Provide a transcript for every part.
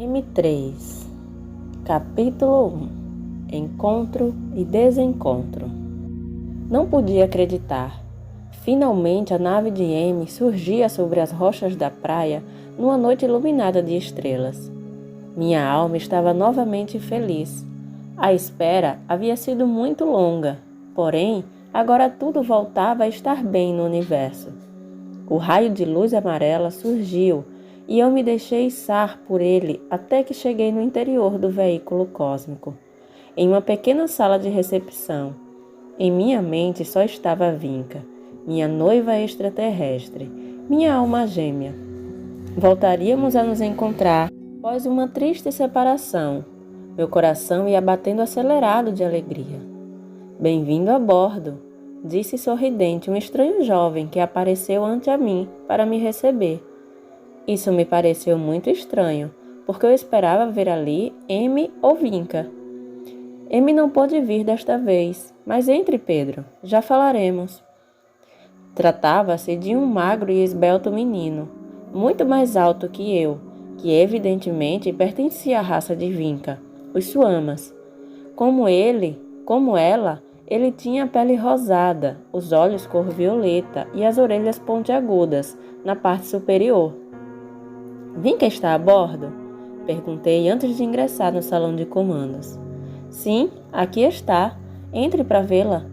M3 Capítulo 1 Encontro e Desencontro. Não podia acreditar. Finalmente a nave de M surgia sobre as rochas da praia numa noite iluminada de estrelas. Minha alma estava novamente feliz. A espera havia sido muito longa, porém, agora tudo voltava a estar bem no universo. O raio de luz amarela surgiu e eu me deixei içar por ele até que cheguei no interior do veículo cósmico, em uma pequena sala de recepção. Em minha mente só estava Vinca, minha noiva extraterrestre, minha alma gêmea. Voltaríamos a nos encontrar após uma triste separação. Meu coração ia batendo acelerado de alegria. "Bem-vindo a bordo", disse sorridente um estranho jovem que apareceu ante a mim para me receber. Isso me pareceu muito estranho, porque eu esperava ver ali M ou Vinca. M não pôde vir desta vez, mas entre, Pedro, já falaremos. Tratava-se de um magro e esbelto menino, muito mais alto que eu, que evidentemente pertencia à raça de Vinca, os Suamas. Como ela, ele tinha a pele rosada, os olhos cor violeta e as orelhas pontiagudas na parte superior. "Vinca está a bordo?" perguntei antes de ingressar no salão de comandos. "Sim, aqui está. Entre para vê-la."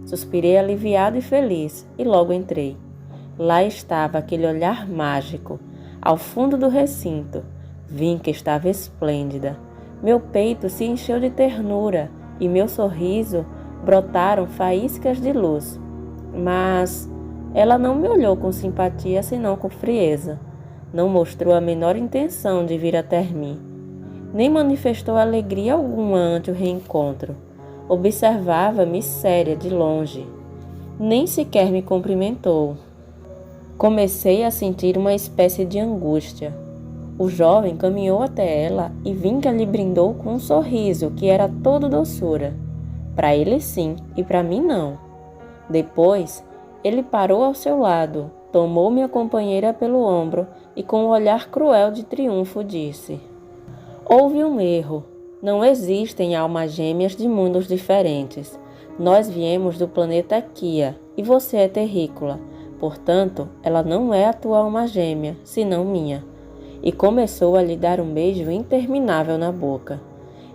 Suspirei aliviado e feliz, e logo entrei. Lá estava aquele olhar mágico, ao fundo do recinto. Vinca estava esplêndida. Meu peito se encheu de ternura, e meu sorriso brotaram faíscas de luz. Mas ela não me olhou com simpatia, senão com frieza. Não mostrou a menor intenção de vir até mim. Nem manifestou alegria alguma ante o reencontro. Observava-me séria de longe. Nem sequer me cumprimentou. Comecei a sentir uma espécie de angústia. O jovem caminhou até ela e Vinca lhe brindou com um sorriso que era todo doçura. Para ele sim, e para mim não. Depois, ele parou ao seu lado, tomou minha companheira pelo ombro e com um olhar cruel de triunfo disse: "Houve um erro. Não existem almas gêmeas de mundos diferentes. Nós viemos do planeta Kia e você é terrícola. Portanto, ela não é a tua alma gêmea, senão minha." E começou a lhe dar um beijo interminável na boca,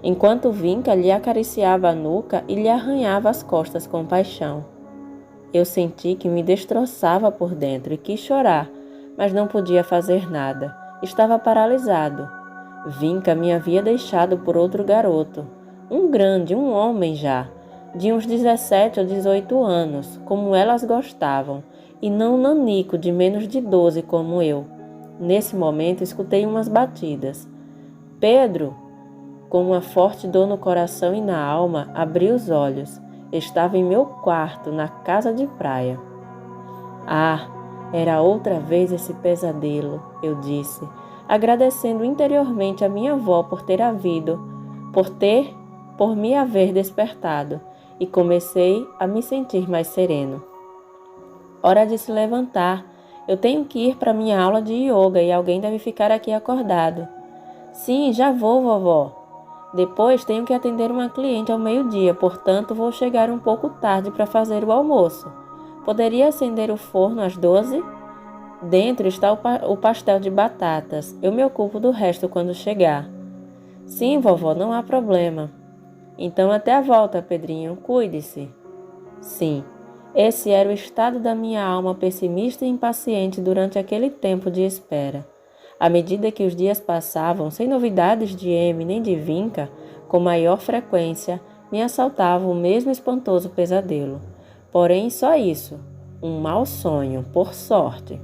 enquanto Vinca lhe acariciava a nuca e lhe arranhava as costas com paixão. Eu senti que me destroçava por dentro e quis chorar, mas não podia fazer nada. Estava paralisado. Vinca me havia deixado por outro garoto, um homem já, de uns 17 ou 18 anos, como elas gostavam, e não um nanico de menos de 12 como eu. Nesse momento escutei umas batidas. "Pedro!" Com uma forte dor no coração e na alma, abri os olhos. Estava em meu quarto, na casa de praia. "Ah, era outra vez esse pesadelo", eu disse, agradecendo interiormente a minha avó por me haver despertado, e comecei a me sentir mais sereno. "Hora de se levantar. Eu tenho que ir para minha aula de yoga e alguém deve ficar aqui acordado." "Sim, já vou, vovó. Depois tenho que atender uma cliente ao meio-dia, portanto vou chegar um pouco tarde para fazer o almoço. Poderia acender o forno às 12? Dentro está o pastel de batatas. Eu me ocupo do resto quando chegar." "Sim, vovó, não há problema." "Então até a volta, Pedrinho. Cuide-se." Sim, esse era o estado da minha alma pessimista e impaciente durante aquele tempo de espera. À medida que os dias passavam, sem novidades de M nem de Vinca, com maior frequência, me assaltava o mesmo espantoso pesadelo. Porém, só isso, um mau sonho, por sorte.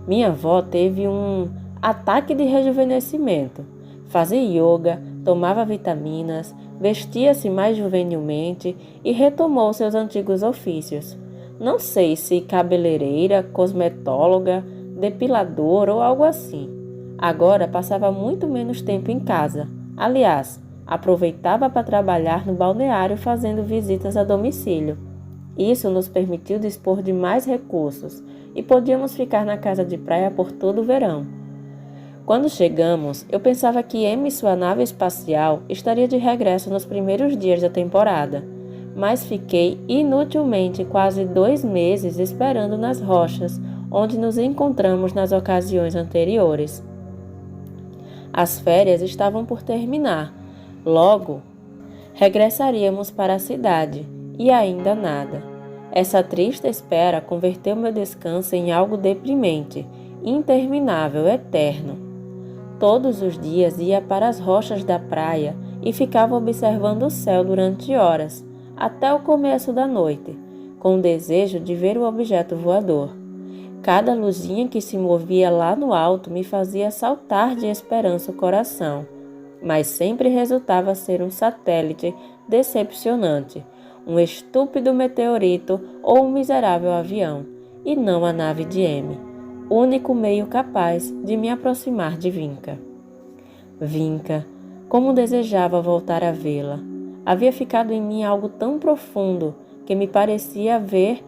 Minha avó teve um ataque de rejuvenescimento. Fazia yoga, tomava vitaminas, vestia-se mais juvenilmente e retomou seus antigos ofícios. Não sei se cabeleireira, cosmetóloga, depilador ou algo assim. Agora passava muito menos tempo em casa. Aliás, aproveitava para trabalhar no balneário fazendo visitas a domicílio. Isso nos permitiu dispor de mais recursos e podíamos ficar na casa de praia por todo o verão. Quando chegamos, eu pensava que Amy e sua nave espacial estaria de regresso nos primeiros dias da temporada, mas fiquei inutilmente quase 2 meses esperando nas rochas, onde nos encontramos nas ocasiões anteriores. As férias estavam por terminar. Logo, regressaríamos para a cidade, e ainda nada. Essa triste espera converteu meu descanso em algo deprimente, interminável, eterno. Todos os dias ia para as rochas da praia e ficava observando o céu durante horas, até o começo da noite, com o desejo de ver o objeto voador. Cada luzinha que se movia lá no alto me fazia saltar de esperança o coração, mas sempre resultava ser um satélite decepcionante, um estúpido meteorito ou um miserável avião, e não a nave de Amy, único meio capaz de me aproximar de Vinca. Vinca, como desejava voltar a vê-la. Havia ficado em mim algo tão profundo que me parecia haver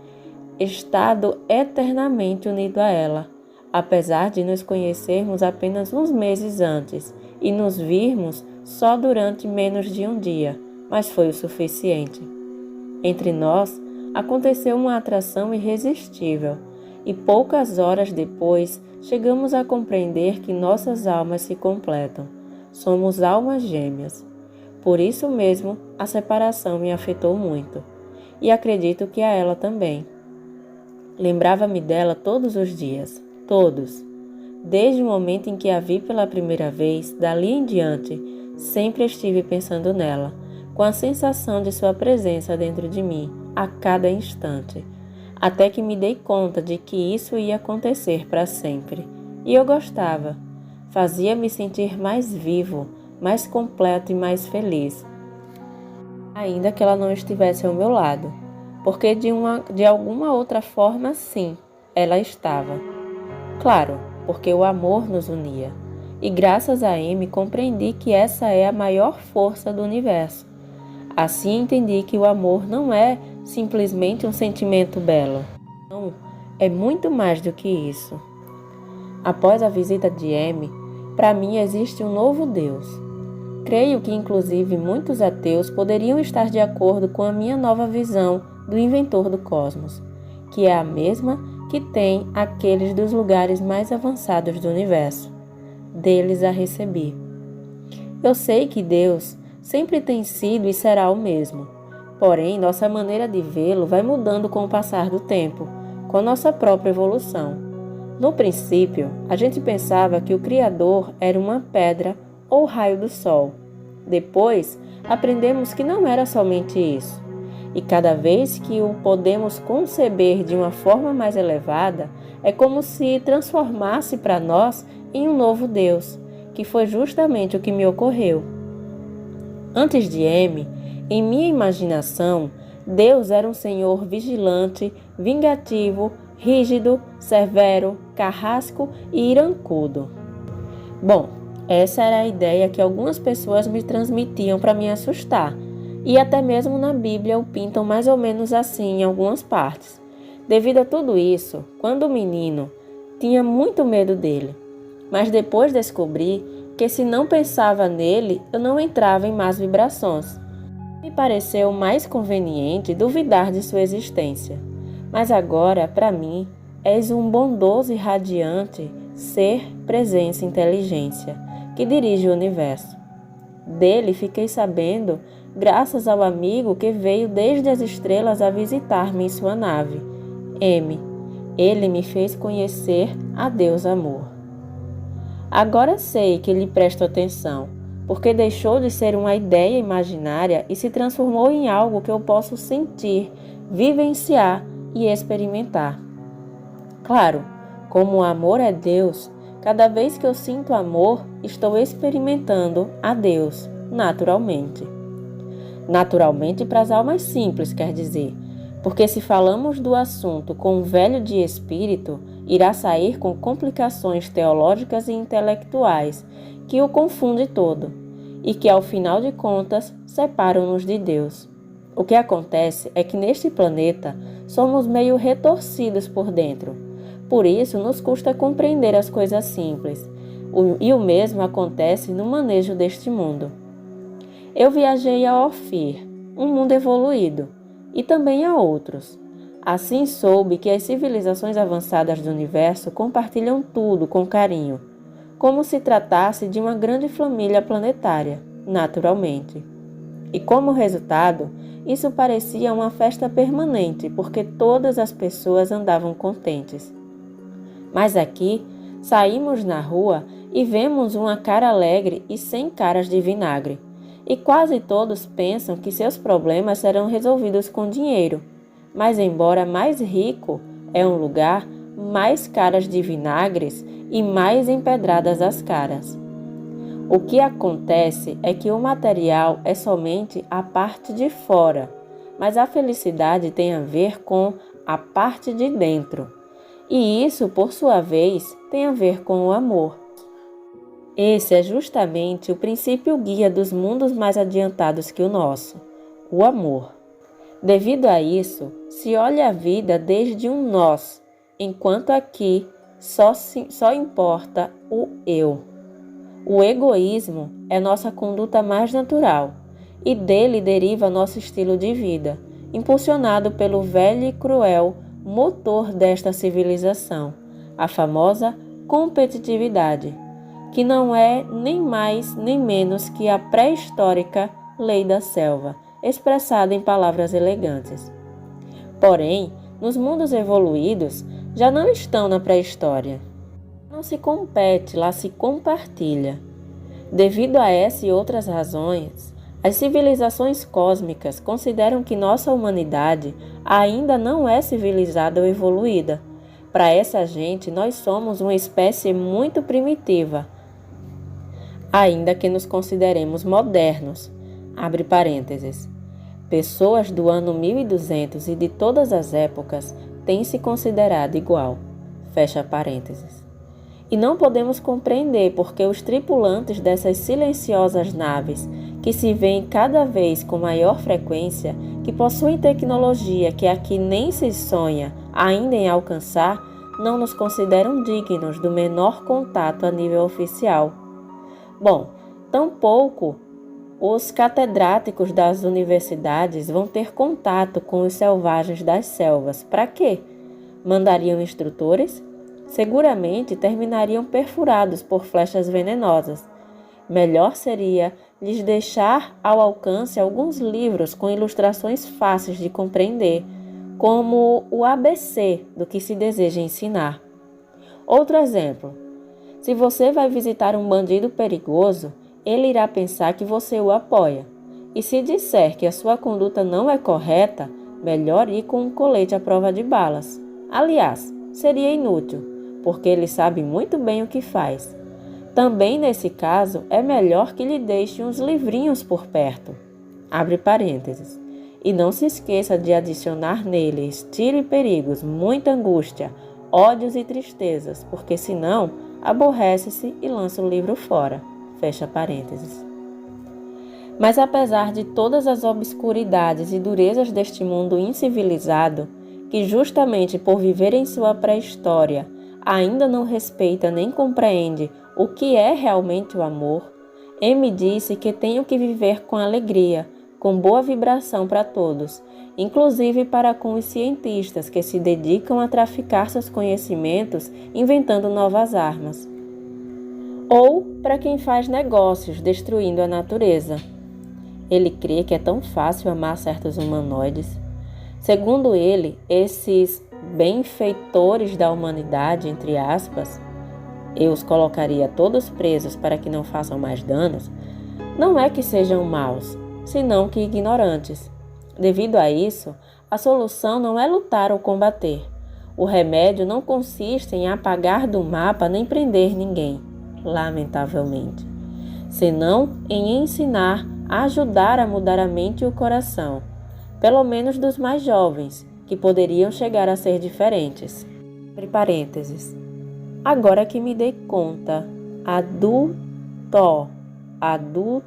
estado eternamente unido a ela, apesar de nos conhecermos apenas uns meses antes e nos virmos só durante menos de um dia, mas foi o suficiente. Entre nós aconteceu uma atração irresistível, e poucas horas depois chegamos a compreender que nossas almas se completam. Somos almas gêmeas. Por isso mesmo, a separação me afetou muito, e acredito que a ela também. Lembrava-me dela todos os dias, todos. Desde o momento em que a vi pela primeira vez, dali em diante, sempre estive pensando nela, com a sensação de sua presença dentro de mim, a cada instante, até que me dei conta de que isso ia acontecer para sempre. E eu gostava. Fazia-me sentir mais vivo, mais completo e mais feliz. Ainda que ela não estivesse ao meu lado, porque de alguma outra forma, sim, ela estava. Claro, porque o amor nos unia. E graças a Amy compreendi que essa é a maior força do universo. Assim entendi que o amor não é simplesmente um sentimento belo. Não, é muito mais do que isso. Após a visita de Amy, para mim existe um novo Deus. Creio que inclusive muitos ateus poderiam estar de acordo com a minha nova visão do inventor do cosmos, que é a mesma que tem aqueles dos lugares mais avançados do universo. Deles a recebi. Eu sei que Deus sempre tem sido e será o mesmo. Porém, nossa maneira de vê-lo vai mudando com o passar do tempo, com a nossa própria evolução. No princípio, a gente pensava que o Criador era uma pedra ou raio do sol. Depois, aprendemos que não era somente isso. E cada vez que o podemos conceber de uma forma mais elevada, é como se transformasse para nós em um novo Deus, que foi justamente o que me ocorreu. Antes de Amy, em minha imaginação, Deus era um Senhor vigilante, vingativo, rígido, severo, carrasco e irancudo. Bom, essa era a ideia que algumas pessoas me transmitiam para me assustar, e até mesmo na Bíblia o pintam mais ou menos assim em algumas partes. Devido a tudo isso, quando menino, tinha muito medo dele, mas depois descobri que se não pensava nele, eu não entrava em más vibrações. Me pareceu mais conveniente duvidar de sua existência. Mas agora, para mim, és um bondoso e radiante ser, presença e inteligência, que dirige o universo. Dele fiquei sabendo graças ao amigo que veio desde as estrelas a visitar-me em sua nave, M. Ele me fez conhecer a Deus Amor. Agora sei que lhe presto atenção, porque deixou de ser uma ideia imaginária e se transformou em algo que eu posso sentir, vivenciar e experimentar. Claro, como o amor é Deus, cada vez que eu sinto amor, estou experimentando a Deus, naturalmente. Naturalmente para as almas simples, quer dizer, porque se falamos do assunto com um velho de espírito, irá sair com complicações teológicas e intelectuais que o confunde todo e que, ao final de contas, separam-nos de Deus. O que acontece é que neste planeta somos meio retorcidos por dentro. Por isso nos custa compreender as coisas simples. E o mesmo acontece no manejo deste mundo. Eu viajei a Ophir, um mundo evoluído, e também a outros. Assim soube que as civilizações avançadas do universo compartilham tudo com carinho, como se tratasse de uma grande família planetária, naturalmente. E como resultado, isso parecia uma festa permanente, porque todas as pessoas andavam contentes. Mas aqui, saímos na rua e vemos uma cara alegre e 100 caras de vinagre. E quase todos pensam que seus problemas serão resolvidos com dinheiro. Mas embora mais rico é um lugar, mais caras de vinagres e mais empedradas as caras. O que acontece é que o material é somente a parte de fora, mas a felicidade tem a ver com a parte de dentro. E isso, por sua vez, tem a ver com o amor. Esse é justamente o princípio guia dos mundos mais adiantados que o nosso, o amor. Devido a isso, se olha a vida desde um nós, enquanto aqui só importa o eu. O egoísmo é nossa conduta mais natural, e dele deriva nosso estilo de vida, impulsionado pelo velho e cruel motor desta civilização, a famosa competitividade, que não é nem mais nem menos que a pré-histórica lei da selva, expressada em palavras elegantes. Porém, nos mundos evoluídos, já não estão na pré-história. Não se compete, lá se compartilha. Devido a essa e outras razões, as civilizações cósmicas consideram que nossa humanidade ainda não é civilizada ou evoluída. Para essa gente, nós somos uma espécie muito primitiva, ainda que nos consideremos modernos. Abre parênteses. Pessoas do ano 1200 e de todas as épocas têm se considerado igual. Fecha parênteses. E não podemos compreender porque os tripulantes dessas silenciosas naves, que se veem cada vez com maior frequência, que possuem tecnologia que aqui nem se sonha ainda em alcançar, não nos consideram dignos do menor contato a nível oficial. Bom, tampouco os catedráticos das universidades vão ter contato com os selvagens das selvas. Para quê? Mandariam instrutores? Seguramente terminariam perfurados por flechas venenosas. Melhor seria lhes deixar ao alcance alguns livros com ilustrações fáceis de compreender, como o ABC do que se deseja ensinar. Outro exemplo: se você vai visitar um bandido perigoso, ele irá pensar que você o apoia. E se disser que a sua conduta não é correta, melhor ir com um colete à prova de balas. Aliás, seria inútil, porque ele sabe muito bem o que faz. Também nesse caso, é melhor que lhe deixe uns livrinhos por perto. Abre parênteses. E não se esqueça de adicionar neles tiro e perigos, muita angústia, ódios e tristezas, porque senão aborrece-se e lança o livro fora. Fecha parênteses. Mas apesar de todas as obscuridades e durezas deste mundo incivilizado, que justamente por viver em sua pré-história, ainda não respeita nem compreende o que é realmente o amor, M disse que tenho que viver com alegria, com boa vibração para todos, inclusive para com os cientistas que se dedicam a traficar seus conhecimentos inventando novas armas. Ou para quem faz negócios destruindo a natureza. Ele crê que é tão fácil amar certos humanoides. Segundo ele, esses benfeitores da humanidade, entre aspas, eu os colocaria todos presos para que não façam mais danos, não é que sejam maus, senão que ignorantes. Devido a isso, a solução não é lutar ou combater. O remédio não consiste em apagar do mapa nem prender ninguém, lamentavelmente, senão em ensinar a ajudar a mudar a mente e o coração, pelo menos dos mais jovens, que poderiam chegar a ser diferentes. Abre parênteses. Agora que me dei conta, adulterar,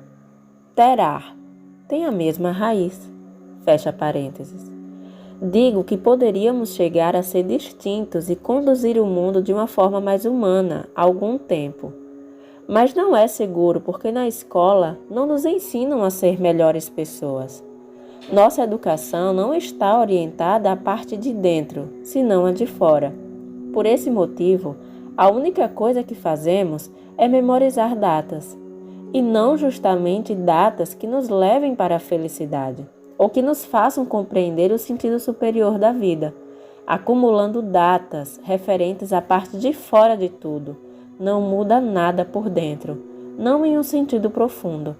tem a mesma raiz. Fecha parênteses. Digo que poderíamos chegar a ser distintos e conduzir o mundo de uma forma mais humana há algum tempo. Mas não é seguro porque na escola não nos ensinam a ser melhores pessoas. Nossa educação não está orientada à parte de dentro, senão a de fora. Por esse motivo, a única coisa que fazemos é memorizar datas, e não justamente datas que nos levem para a felicidade, ou que nos façam compreender o sentido superior da vida, acumulando datas referentes à parte de fora de tudo. Não muda nada por dentro, não em um sentido profundo.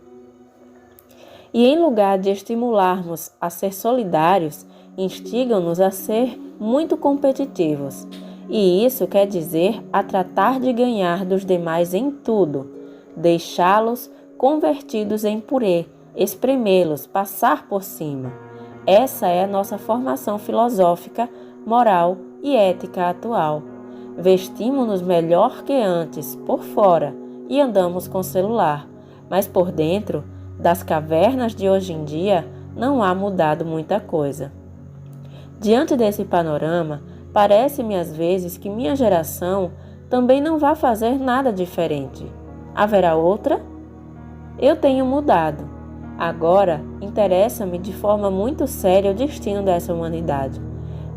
E em lugar de estimularmos a ser solidários, instigam-nos a ser muito competitivos. E isso quer dizer a tratar de ganhar dos demais em tudo, deixá-los convertidos em purê, espremê-los, passar por cima. Essa é a nossa formação filosófica, moral e ética atual. Vestimos-nos melhor que antes, por fora, e andamos com celular, mas por dentro, das cavernas de hoje em dia, não há mudado muita coisa. Diante desse panorama, parece-me às vezes que minha geração também não vai fazer nada diferente. Haverá outra? Eu tenho mudado. Agora, interessa-me de forma muito séria o destino dessa humanidade,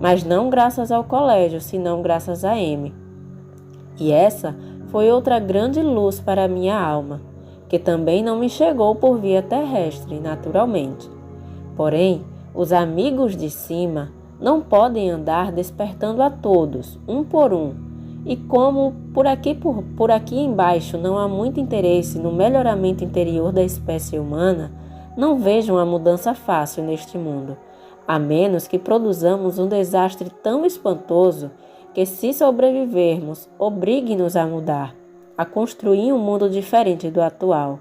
mas não graças ao colégio, senão graças a M. E essa foi outra grande luz para a minha alma, que também não me chegou por via terrestre, naturalmente. Porém, os amigos de cima não podem andar despertando a todos, um por um. E como por aqui embaixo não há muito interesse no melhoramento interior da espécie humana, não vejo uma mudança fácil neste mundo, a menos que produzamos um desastre tão espantoso que, se sobrevivermos, obrigue-nos a mudar, a construir um mundo diferente do atual.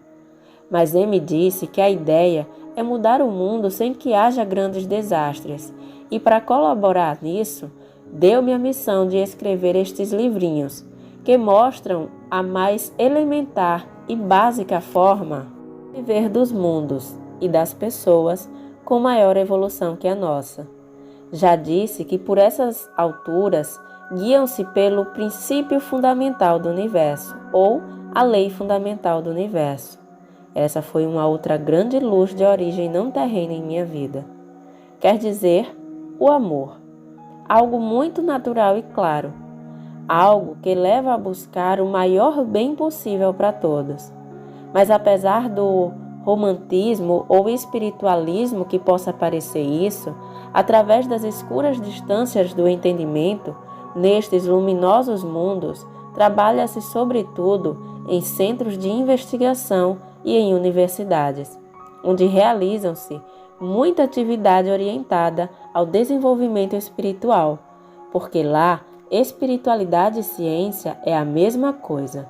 Mas M disse que a ideia é mudar o mundo sem que haja grandes desastres, e para colaborar nisso, deu-me a missão de escrever estes livrinhos, que mostram a mais elementar e básica forma de viver dos mundos e das pessoas com maior evolução que a nossa. Já disse que por essas alturas guiam-se pelo princípio fundamental do universo, ou a lei fundamental do universo. Essa foi uma outra grande luz de origem não terrena em minha vida. Quer dizer, o amor. Algo muito natural e claro. Algo que leva a buscar o maior bem possível para todos. Mas apesar do romantismo ou espiritualismo que possa parecer isso, através das escuras distâncias do entendimento, nestes luminosos mundos, trabalha-se sobretudo em centros de investigação e em universidades, onde realizam-se muita atividade orientada ao desenvolvimento espiritual, porque lá espiritualidade e ciência é a mesma coisa.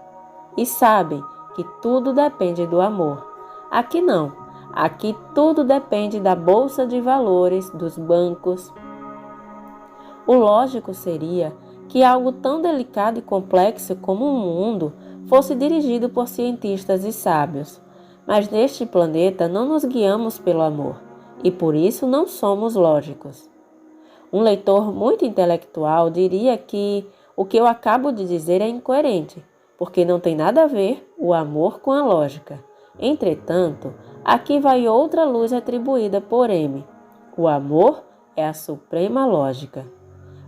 E sabem que tudo depende do amor. Aqui não. Aqui tudo depende da bolsa de valores, dos bancos. O lógico seria que algo tão delicado e complexo como o mundo fosse dirigido por cientistas e sábios. Mas neste planeta não nos guiamos pelo amor, e por isso não somos lógicos. Um leitor muito intelectual diria que o que eu acabo de dizer é incoerente, porque não tem nada a ver o amor com a lógica. Entretanto, aqui vai outra luz atribuída por M. O amor é a suprema lógica.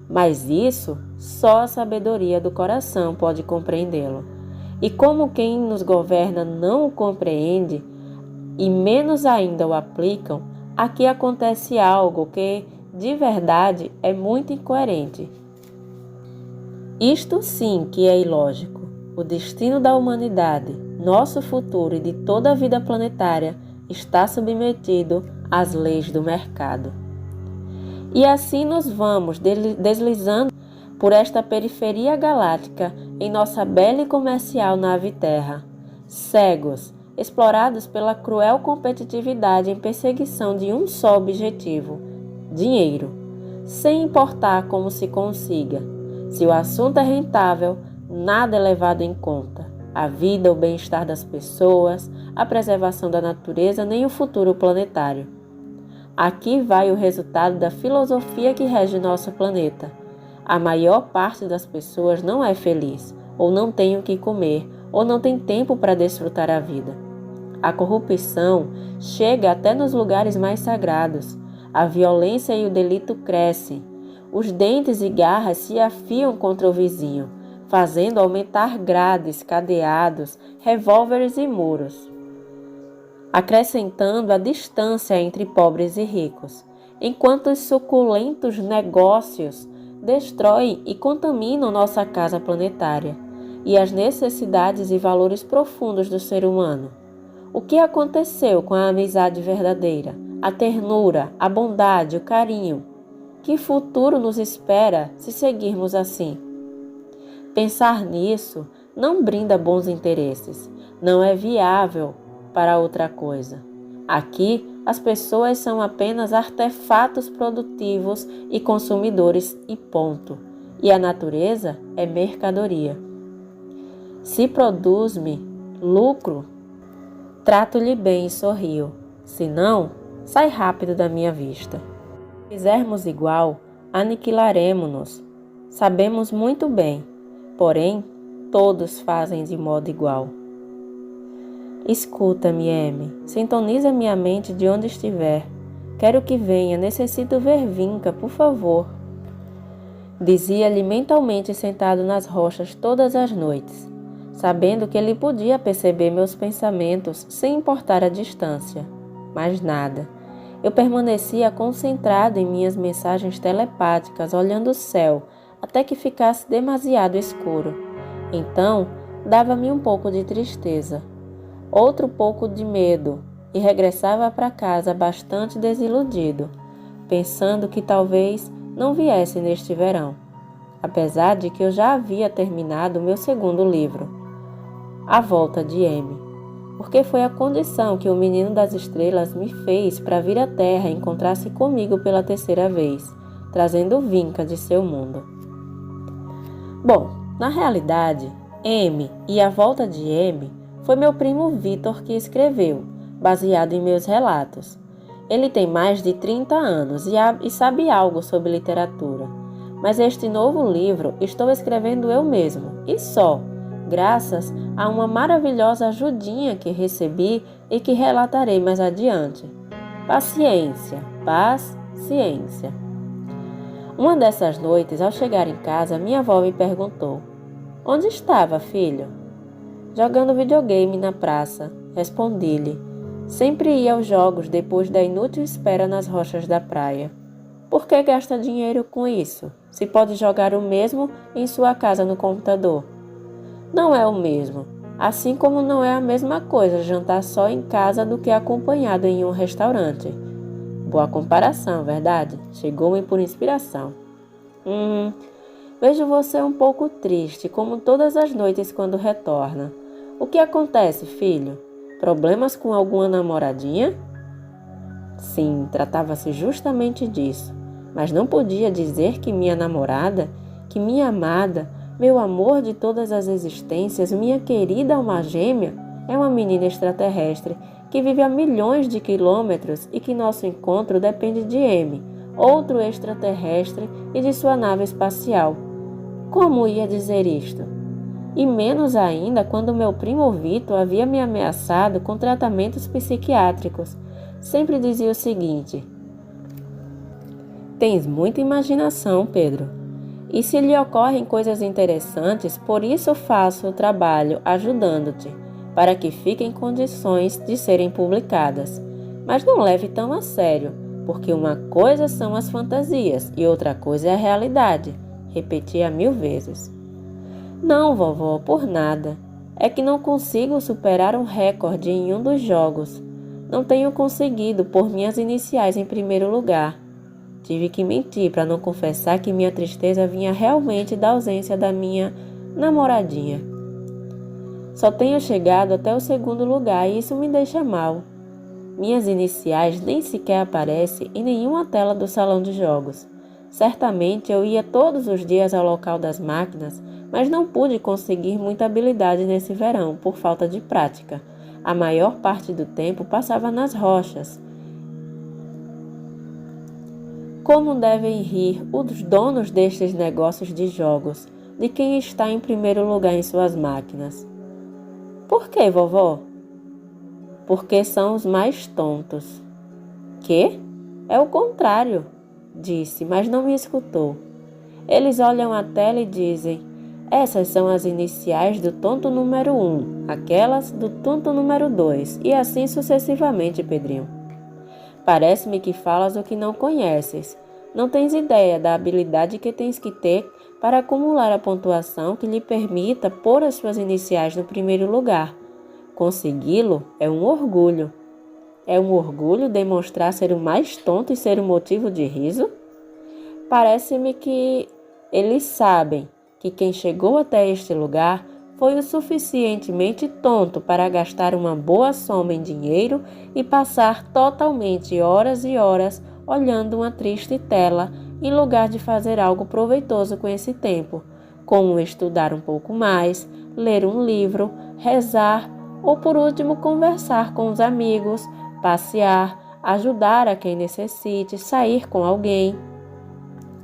Mas isso só a sabedoria do coração pode compreendê-lo. E como quem nos governa não o compreende, e menos ainda o aplicam, aqui acontece algo que, de verdade, é muito incoerente. Isto sim que é ilógico. O destino da humanidade, nosso futuro e de toda a vida planetária está submetido às leis do mercado. E assim nos vamos deslizando por esta periferia galáctica em nossa bela e comercial nave Terra, cegos, explorados pela cruel competitividade em perseguição de um só objetivo: dinheiro, sem importar como se consiga. Se o assunto é rentável, nada é levado em conta. A vida, o bem-estar das pessoas, a preservação da natureza, nem o futuro planetário. Aqui vai o resultado da filosofia que rege nosso planeta. A maior parte das pessoas não é feliz, ou não tem o que comer, ou não tem tempo para desfrutar a vida. A corrupção chega até nos lugares mais sagrados. A violência e o delito crescem. Os dentes e garras se afiam contra o vizinho, fazendo aumentar grades, cadeados, revólveres e muros, acrescentando a distância entre pobres e ricos, enquanto os suculentos negócios destroem e contaminam nossa casa planetária e as necessidades e valores profundos do ser humano. O que aconteceu com a amizade verdadeira, a ternura, a bondade, o carinho? Que futuro nos espera se seguirmos assim? Pensar nisso não brinda bons interesses, não é viável para outra coisa. Aqui, as pessoas são apenas artefatos produtivos e consumidores e ponto. E a natureza é mercadoria. Se produz-me lucro, trato-lhe bem e sorrio. Se não, sai rápido da minha vista. Se fizermos igual, aniquilaremo-nos. Sabemos muito bem, porém, todos fazem de modo igual. Escuta-me, M. Sintoniza minha mente de onde estiver. Quero que venha, necessito ver Vinca, por favor. Dizia-lhe mentalmente sentado nas rochas todas as noites, sabendo que ele podia perceber meus pensamentos sem importar a distância. Mas nada. Eu permanecia concentrado em minhas mensagens telepáticas, olhando o céu, até que ficasse demasiado escuro. Então, dava-me um pouco de tristeza, outro pouco de medo, e regressava para casa bastante desiludido, pensando que talvez não viesse neste verão, apesar de que eu já havia terminado meu segundo livro, A Volta de M, porque foi a condição que o menino das estrelas me fez para vir à Terra e encontrar-se comigo pela terceira vez, trazendo Vinca de seu mundo. Bom, na realidade, M e A Volta de M foi meu primo Vitor que escreveu, baseado em meus relatos. Ele tem mais de 30 anos e sabe algo sobre literatura, mas este novo livro estou escrevendo eu mesmo, e só, graças a uma maravilhosa ajudinha que recebi e que relatarei mais adiante. Paciência, paz, ciência. Uma dessas noites, ao chegar em casa, minha avó me perguntou: "Onde estava, filho?" "Jogando videogame na praça", respondi-lhe. Sempre ia aos jogos depois da inútil espera nas rochas da praia. "Por que gasta dinheiro com isso, se pode jogar o mesmo em sua casa no computador?" "Não é o mesmo, assim como não é a mesma coisa jantar só em casa do que acompanhado em um restaurante." Boa comparação, verdade? Chegou-me por inspiração. Vejo você um pouco triste, como todas as noites quando retorna. O que acontece, filho? Problemas com alguma namoradinha?" Sim, tratava-se justamente disso, mas não podia dizer que minha namorada, que minha amada, meu amor de todas as existências, minha querida alma gêmea, é uma menina extraterrestre que vive a milhões de quilômetros e que nosso encontro depende de M, outro extraterrestre, e de sua nave espacial. Como ia dizer isto? E menos ainda quando meu primo Vitor havia me ameaçado com tratamentos psiquiátricos. Sempre dizia o seguinte: "Tens muita imaginação, Pedro. E se lhe ocorrem coisas interessantes, por isso faço o trabalho ajudando-te, para que fiquem em condições de serem publicadas. Mas não leve tão a sério, porque uma coisa são as fantasias e outra coisa é a realidade", repetia 1000 vezes. "Não, vovó, por nada. É que não consigo superar um recorde em um dos jogos. Não tenho conseguido pôr minhas iniciais em primeiro lugar. Tive que mentir para não confessar que minha tristeza vinha realmente da ausência da minha namoradinha. Só tenho chegado até o segundo lugar e isso me deixa mal. Minhas iniciais nem sequer aparecem em nenhuma tela do salão de jogos. Certamente eu ia todos os dias ao local das máquinas, mas não pude conseguir muita habilidade nesse verão por falta de prática. A maior parte do tempo passava nas rochas. Como devem rir os donos destes negócios de jogos, de quem está em primeiro lugar em suas máquinas. Por que, vovó? Porque são os mais tontos. Quê? É o contrário, disse, mas não me escutou. Eles olham a tela e dizem: essas são as iniciais do tonto número 1, aquelas do tonto número 2, e assim sucessivamente, Pedrinho. Parece-me que falas o que não conheces. Não tens ideia da habilidade que tens que ter para acumular a pontuação que lhe permita pôr as suas iniciais no primeiro lugar. Consegui-lo é um orgulho. É um orgulho demonstrar ser o mais tonto e ser um motivo de riso? Parece-me que eles sabem que quem chegou até este lugar foi o suficientemente tonto para gastar uma boa soma em dinheiro e passar totalmente horas e horas olhando uma triste tela, em lugar de fazer algo proveitoso com esse tempo, como estudar um pouco mais, ler um livro, rezar ou, por último, conversar com os amigos, passear, ajudar a quem necessite, sair com alguém.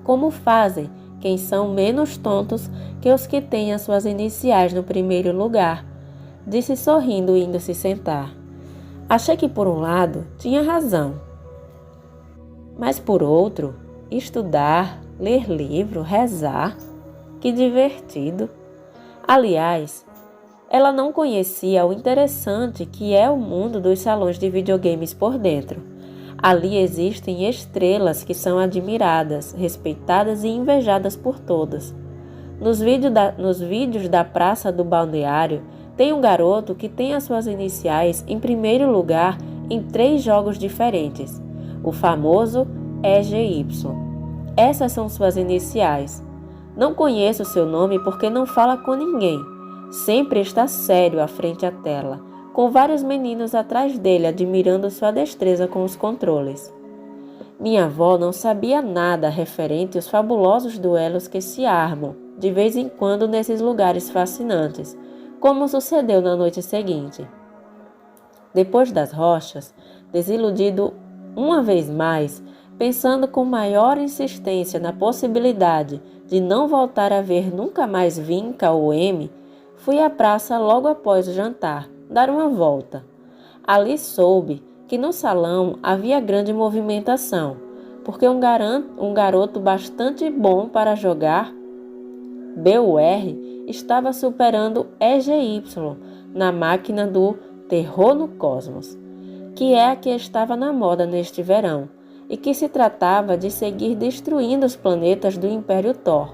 Como fazem quem são menos tontos que os que têm as suas iniciais no primeiro lugar, disse sorrindo, indo se sentar. Achei que, por um lado, tinha razão. Mas, por outro, estudar, ler livro, rezar, que divertido. Aliás, ela não conhecia o interessante que é o mundo dos salões de videogames por dentro. Ali existem estrelas que são admiradas, respeitadas e invejadas por todos. Nos vídeos da praça do balneário, tem um garoto que tem as suas iniciais em primeiro lugar em 3 jogos diferentes. O famoso EGY. Essas são suas iniciais. Não conheço seu nome porque não fala com ninguém. Sempre está sério à frente à tela, com vários meninos atrás dele admirando sua destreza com os controles. Minha avó não sabia nada referente aos fabulosos duelos que se armam de vez em quando nesses lugares fascinantes, como sucedeu na noite seguinte. Depois das rochas, desiludido uma vez mais, pensando com maior insistência na possibilidade de não voltar a ver nunca mais Vinca ou M, fui à praça logo após o jantar, dar uma volta. Ali soube que no salão havia grande movimentação, porque um garoto bastante bom para jogar, BUR, estava superando EGY na máquina do Terror no Cosmos, que é a que estava na moda neste verão, e que se tratava de seguir destruindo os planetas do Império Thor.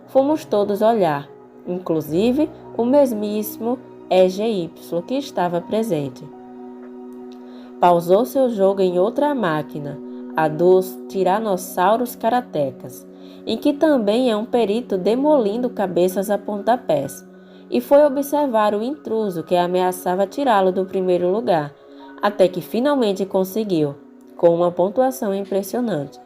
Fomos todos olhar, inclusive o mesmíssimo EGY que estava presente. Pausou seu jogo em outra máquina, a dos tiranossauros karatecas, em que também é um perito demolindo cabeças a pontapés, e foi observar o intruso que ameaçava tirá-lo do primeiro lugar, até que finalmente conseguiu, com uma pontuação impressionante.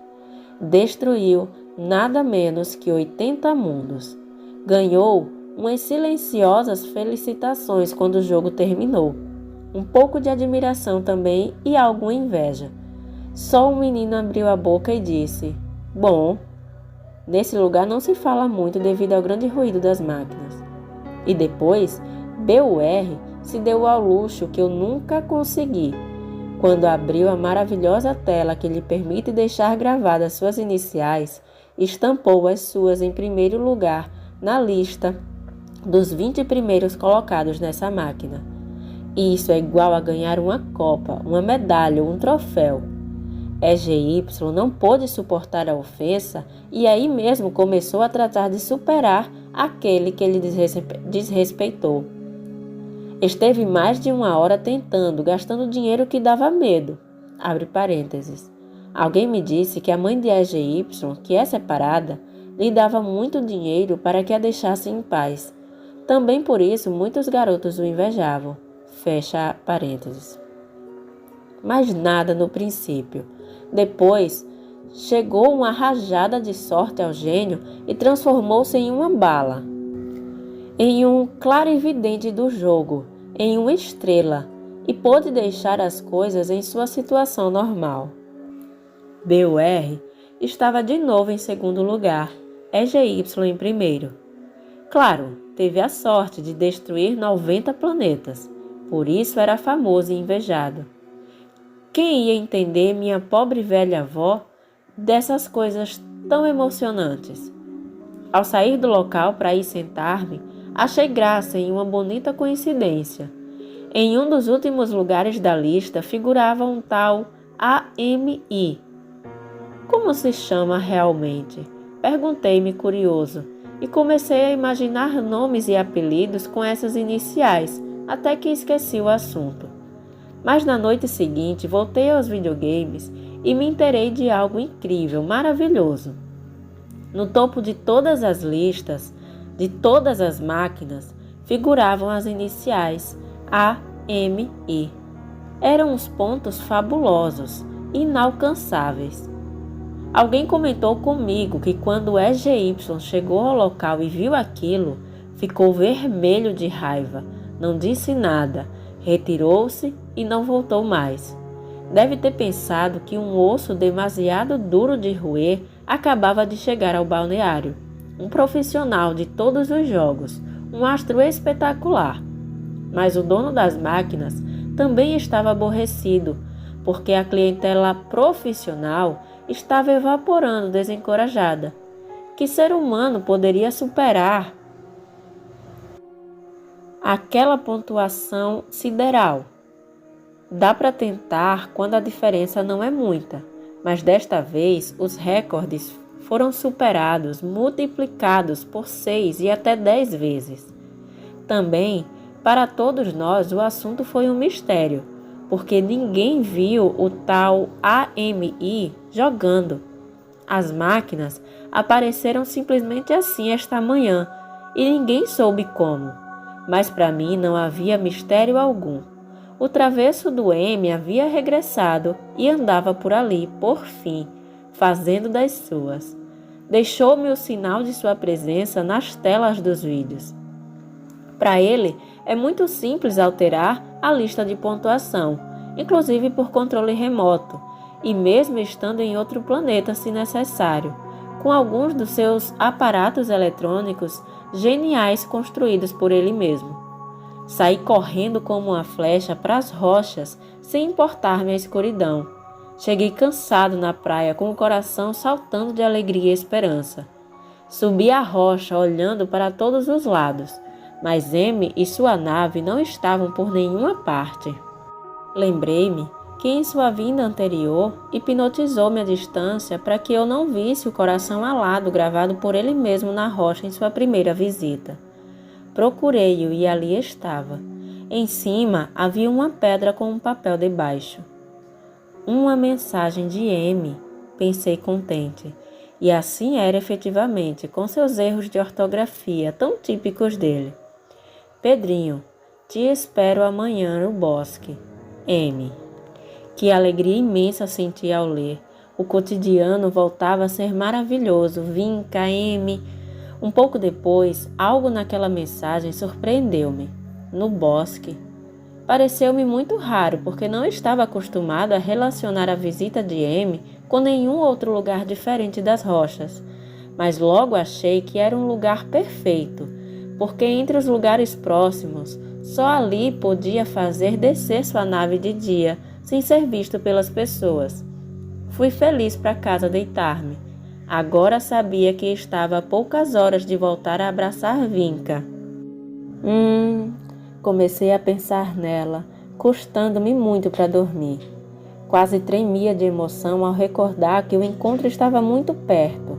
Destruiu nada menos que 80 mundos. Ganhou umas silenciosas felicitações quando o jogo terminou. Um pouco de admiração também e alguma inveja. Só um menino abriu a boca e disse: bom, nesse lugar não se fala muito devido ao grande ruído das máquinas. E depois, BUR se deu ao luxo que eu nunca consegui, quando abriu a maravilhosa tela que lhe permite deixar gravadas suas iniciais, estampou as suas em primeiro lugar na lista dos 20 primeiros colocados nessa máquina. Isso é igual a ganhar uma copa, uma medalha ou um troféu. EGY não pôde suportar a ofensa e aí mesmo começou a tratar de superar aquele que ele desrespeitou. Esteve mais de 1 hora tentando, gastando dinheiro que dava medo. Abre parênteses. Alguém me disse que a mãe de EGY, que é separada, lhe dava muito dinheiro para que a deixasse em paz. Também por isso muitos garotos o invejavam. Fecha parênteses. Mas nada no princípio. Depois, chegou uma rajada de sorte ao gênio e transformou-se em uma bala, em um clarividente do jogo, em uma estrela, e pôde deixar as coisas em sua situação normal. BUR estava de novo em segundo lugar, EGY em primeiro. Claro, teve a sorte de destruir 90 planetas, por isso era famoso e invejado. Quem ia entender minha pobre velha avó dessas coisas tão emocionantes? Ao sair do local para ir sentar-me, achei graça em uma bonita coincidência. Em um dos últimos lugares da lista figurava um tal AMI. Como se chama realmente? Perguntei-me curioso e comecei a imaginar nomes e apelidos com essas iniciais, até que esqueci o assunto. Mas na noite seguinte voltei aos videogames e me inteirei de algo incrível, maravilhoso. No topo de todas as listas, de todas as máquinas, figuravam as iniciais AMI. Eram uns pontos fabulosos, inalcançáveis. Alguém comentou comigo que quando o EGY chegou ao local e viu aquilo, ficou vermelho de raiva, não disse nada, retirou-se e não voltou mais. Deve ter pensado que um osso demasiado duro de roer acabava de chegar ao balneário. Um profissional de todos os jogos, um astro espetacular. Mas o dono das máquinas também estava aborrecido, porque a clientela profissional estava evaporando desencorajada. Que ser humano poderia superar aquela pontuação sideral? Dá para tentar quando a diferença não é muita, mas desta vez os recordes foram superados, multiplicados por 6 e até 10 vezes. Também, para todos nós, o assunto foi um mistério, porque ninguém viu o tal AMI jogando. As máquinas apareceram simplesmente assim esta manhã e ninguém soube como, mas para mim não havia mistério algum. O travesso do M havia regressado e andava por ali, por fim, fazendo das suas. Deixou-me o sinal de sua presença nas telas dos vídeos. Para ele, é muito simples alterar a lista de pontuação, inclusive por controle remoto, e mesmo estando em outro planeta se necessário, com alguns dos seus aparatos eletrônicos geniais construídos por ele mesmo. Saí correndo como uma flecha para as rochas, sem importar-me a escuridão. Cheguei cansado na praia, com o coração saltando de alegria e esperança. Subi a rocha, olhando para todos os lados, mas M e sua nave não estavam por nenhuma parte. Lembrei-me que em sua vinda anterior hipnotizou-me à distância para que eu não visse o coração alado gravado por ele mesmo na rocha em sua primeira visita. Procurei-o e ali estava. Em cima havia uma pedra com um papel debaixo. Uma mensagem de M, pensei contente. E assim era efetivamente, com seus erros de ortografia tão típicos dele. Pedrinho, te espero amanhã no bosque. M. Que alegria imensa senti ao ler. O cotidiano voltava a ser maravilhoso. Vinca, M. Um pouco depois, algo naquela mensagem surpreendeu-me. No bosque. Pareceu-me muito raro, porque não estava acostumado a relacionar a visita de M com nenhum outro lugar diferente das rochas. Mas logo achei que era um lugar perfeito, porque entre os lugares próximos, só ali podia fazer descer sua nave de dia, sem ser visto pelas pessoas. Fui feliz para casa deitar-me. Agora sabia que estava a poucas horas de voltar a abraçar Vinca. Comecei a pensar nela, custando-me muito para dormir. Quase tremia de emoção ao recordar que o encontro estava muito perto.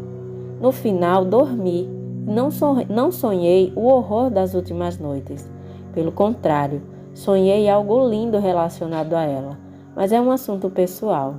No final, dormi. Não sonhei o horror das últimas noites. Pelo contrário, sonhei algo lindo relacionado a ela, mas é um assunto pessoal.